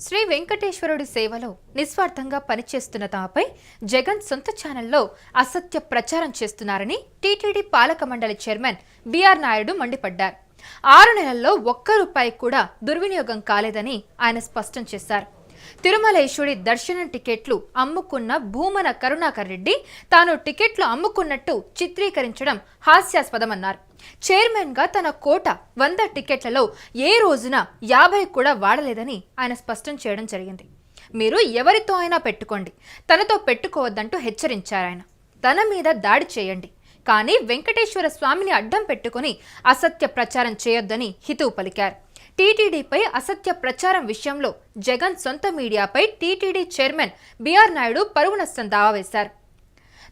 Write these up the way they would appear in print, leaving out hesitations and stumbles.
శ్రీ వెంకటేశ్వరుడి సేవలో నిస్వార్థంగా పనిచేస్తున్న తమపై జగన్ సొంత ఛానల్లో అసత్య ప్రచారం చేస్తున్నారని టీటీడీ పాలక మండలి చైర్మన్ బిఆర్ నాయుడు మండిపడ్డారు. 6 నెలల్లో ఒక్క రూపాయి కూడా దుర్వినియోగం కాలేదని ఆయన స్పష్టం చేశారు. తిరుమలేశ్వరి దర్శనం టికెట్లు అమ్ముకున్న భూమన కరుణాకర్ రెడ్డి తాను టికెట్లు అమ్ముకున్నట్టు చిత్రీకరించడం హాస్యాస్పదమన్నారు. చైర్మన్ గా తన కోట 100 టికెట్లలో ఏ రోజున 50 కూడా వాడలేదని ఆయన స్పష్టం చేయడం జరిగింది. మీరు ఎవరితో అయినా పెట్టుకోండి, తనతో పెట్టుకోవద్దంటూ హెచ్చరించారు. ఆయన తన మీద దాడి చేయండి, కానీ వెంకటేశ్వర స్వామిని అడ్డం పెట్టుకుని అసత్య ప్రచారం చేయొద్దని హితవు పలికారు. టీటీడీపై అసత్య ప్రచారం విషయంలో జగన్ సొంత మీడియాపై టీటీడీ చైర్మన్ బిఆర్ నాయుడు పరువు నష్టం దావా వేశారు.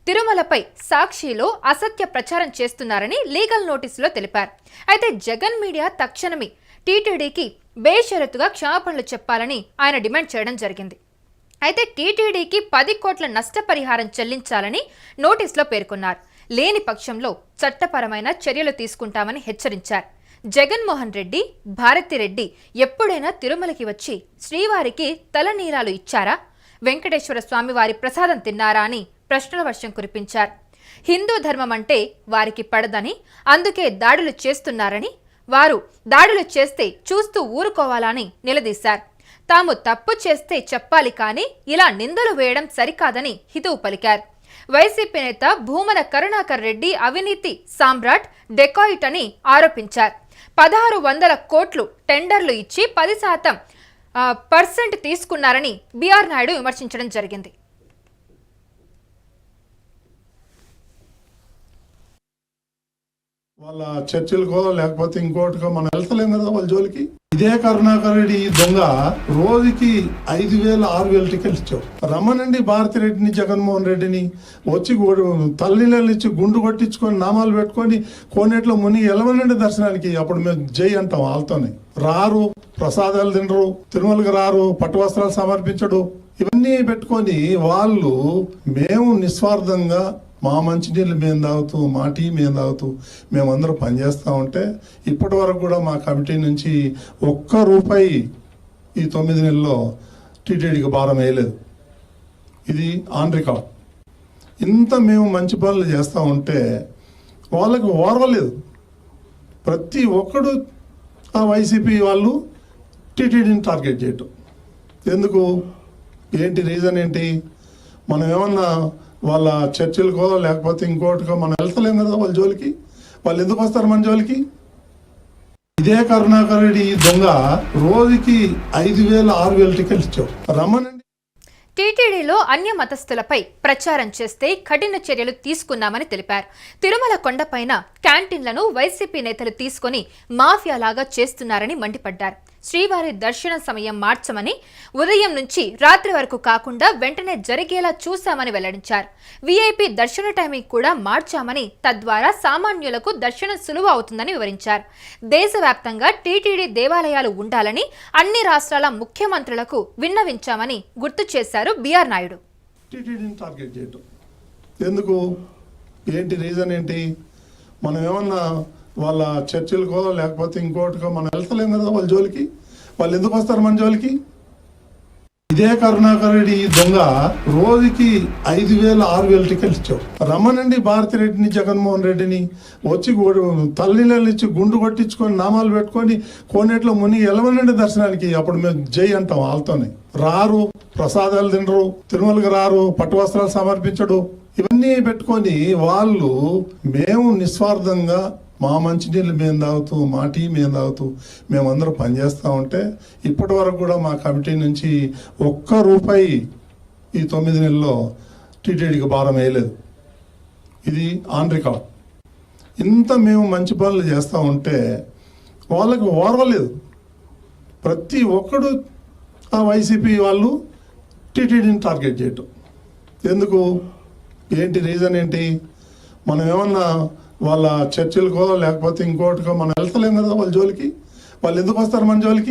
తిరుమలపై సాక్షిలో అసత్య ప్రచారం చేస్తున్నారని లీగల్ నోటీసులో తెలిపారు. అయితే జగన్ మీడియా తక్షణమే టీటీడీకి బేషరతుగా క్షమాపణలు చెప్పాలని ఆయన డిమాండ్ చేయడం జరిగింది. అయితే టీటీడీకి 10 కోట్ల నష్టపరిహారం చెల్లించాలని నోటీసులో పేర్కొన్నారు. లేని పక్షంలో చట్టపరమైన చర్యలు తీసుకుంటామని హెచ్చరించారు. జగన్మోహన్ రెడ్డి, భారతిరెడ్డి ఎప్పుడైనా తిరుమలకి వచ్చి శ్రీవారికి తలనీలాలు ఇచ్చారా? వెంకటేశ్వర స్వామి వారి ప్రసాదం తిన్నారా అని ప్రశ్నల వర్షం కురిపించారు. హిందూ ధర్మం అంటే వారికి పడదని, అందుకే దాడులు చేస్తున్నారని, వారు దాడులు చేస్తే చూస్తూ ఊరుకోవాలని నిలదీశారు. తాము తప్పు చేస్తే చెప్పాలి, కానీ ఇలా నిందలు వేయడం సరికాదని హితవు పలికారు. వైసీపీ నేత భూమన కరుణాకర్ రెడ్డి అవినీతి సామ్రాట్, డెకాయిట్ అని ఆరోపించారు. 1600 కోట్లు టెండర్లు ఇచ్చి 10% తీసుకున్నారని బిఆర్ నాయుడు విమర్శించడం జరిగింది. వాళ్ళ చర్చిలకో లేకపోతే ఇంకోటికో మనం వెళ్తలేం కదా వాళ్ళ జోలికి. ఇదే కరుణాకర్ రెడ్డి దొంగ రోజుకి 5000 6000 టికెట్లు ఇచ్చావు. రమ్మనండి భారతిరెడ్డిని, జగన్మోహన్ రెడ్డిని వచ్చి తల్లిళ్ళు ఇచ్చి గుండు కొట్టించుకొని నామాలు పెట్టుకొని కోనేట్లో మునిగి వెళ్ళమనండి దర్శనానికి. అప్పుడు మేము జై అంటాం. వాళ్ళతోనే రారు, ప్రసాదాలు తినరు, తిరుమలకి రారు, పట్టు వస్త్రాలు సమర్పించడు. ఇవన్నీ పెట్టుకొని వాళ్ళు మేము నిస్వార్థంగా మా మంచినీళ్ళు మేము తాగుతూ, మా టీ మేము తాగుతూ మేమందరూ పనిచేస్తూ ఉంటే ఇప్పటి వరకు కూడా మా కమిటీ నుంచి ఒక్క రూపాయి ఈ 9 నెలల్లో టీటీడీకి భారం వేయలేదు. ఇది ఆన్ రికార్డ్. ఇంత మేము మంచి పనులు చేస్తూ ఉంటే వాళ్ళకి ఓర్వలేదు. ప్రతి ఒక్కడు ఆ వైసీపీ వాళ్ళు టీటీడీని టార్గెట్ చేయటం ఎందుకు? ఏంటి రీజన్ ఏంటి? మనం ఏమన్నా వాళ్ళ చర్చిలకో లేకపోతే ఇంకోటికో మనం వెళ్తలేం కదా వాళ్ళ జోలికి. వాళ్ళు ఎందుకు వస్తారు మన జోలికి? ఇదే కరుణాకర్ రెడ్డి దొంగ రోజుకి 5000 6000 టికెట్లు ఇచ్చావు. రమ్మనండి. టీటీడీలో అన్య మతస్థులపై ప్రచారం చేస్తే కఠిన చర్యలు తీసుకున్నామని తెలిపారు. తిరుమల కొండపైన క్యాంటీన్లను వైసీపీ నేతలు తీసుకుని మాఫియాలాగా చేస్తున్నారని మండిపడ్డారు. శ్రీవారి దర్శన సమయం మార్చమని, ఉదయం నుంచి రాత్రి వరకు కాకుండా వెంటనే జరిగేలా చూశామని వెల్లడించారు. వీఐపీ దర్శన టైమింగ్ కూడా మార్చామని, తద్వారా సామాన్యులకు దర్శనం సులువు అవుతుందని వివరించారు. దేశవ్యాప్తంగా టీటీడీ దేవాలయాలు ఉండాలని అన్ని రాష్ట్రాల ముఖ్యమంత్రులకు విన్నవించామని గుర్తు చేశారు బిఆర్ నాయుడు. టీటీడీని టార్గెట్ చేయటం ఎందుకు? ఏంటి రీజన్ ఏంటి? మనం ఏమన్నా వాళ్ళ చర్చిలకో లేకపోతే ఇంకోటికో మనం వెళ్తలేం కదా వాళ్ళ జోలికి. వాళ్ళు ఎందుకు వస్తారు మన జోలికి? ఇదే కరుణాకర్ రెడ్డి దొంగ రోజుకి 5000 6000 టికెట్లు ఇచ్చావు. రమ్మనండి భారతిరెడ్డిని, జగన్మోహన్ రెడ్డిని వచ్చి తల్లిళ్ళు ఇచ్చి గుండు కొట్టించుకొని నామాలు పెట్టుకొని కోనేట్లో మునిగి వెళ్ళమనండి దర్శనానికి. అప్పుడు మేము జై అంటాం. వాళ్ళతోనే రారు, ప్రసాదాలు తినరు, తిరుమలకి రారు, పట్టు వస్త్రాలు సమర్పించడు. ఇవన్నీ పెట్టుకొని వాళ్ళు మేము నిస్వార్థంగా మా మంచినీళ్ళు మేము తాగుతూ, మా టీ మేము తాగుతూ మేమందరూ పనిచేస్తూ ఉంటే ఇప్పటి వరకు కూడా మా కమిటీ నుంచి ఒక్క రూపాయి ఈ 9 నెలల్లో టీటీడీకి భారం వేయలేదు. ఇది ఆన్ రికార్డ్. ఇంత మేము మంచి పనులు చేస్తూ ఉంటే వాళ్ళకి ఓర్వలేదు. ప్రతి ఒక్కడు ఆ వైసీపీ వాళ్ళు టీటీడీని టార్గెట్ చేయటం ఎందుకు? ఏంటి రీజన్ ఏంటి? మనం ఏమన్నా వాళ్ళ చర్చిలకో లేకపోతే ఇంకోటికో మనం వెళ్తలేం కదా వాళ్ళ జోలికి. వాళ్ళు ఎందుకు వస్తారు మన జోలికి?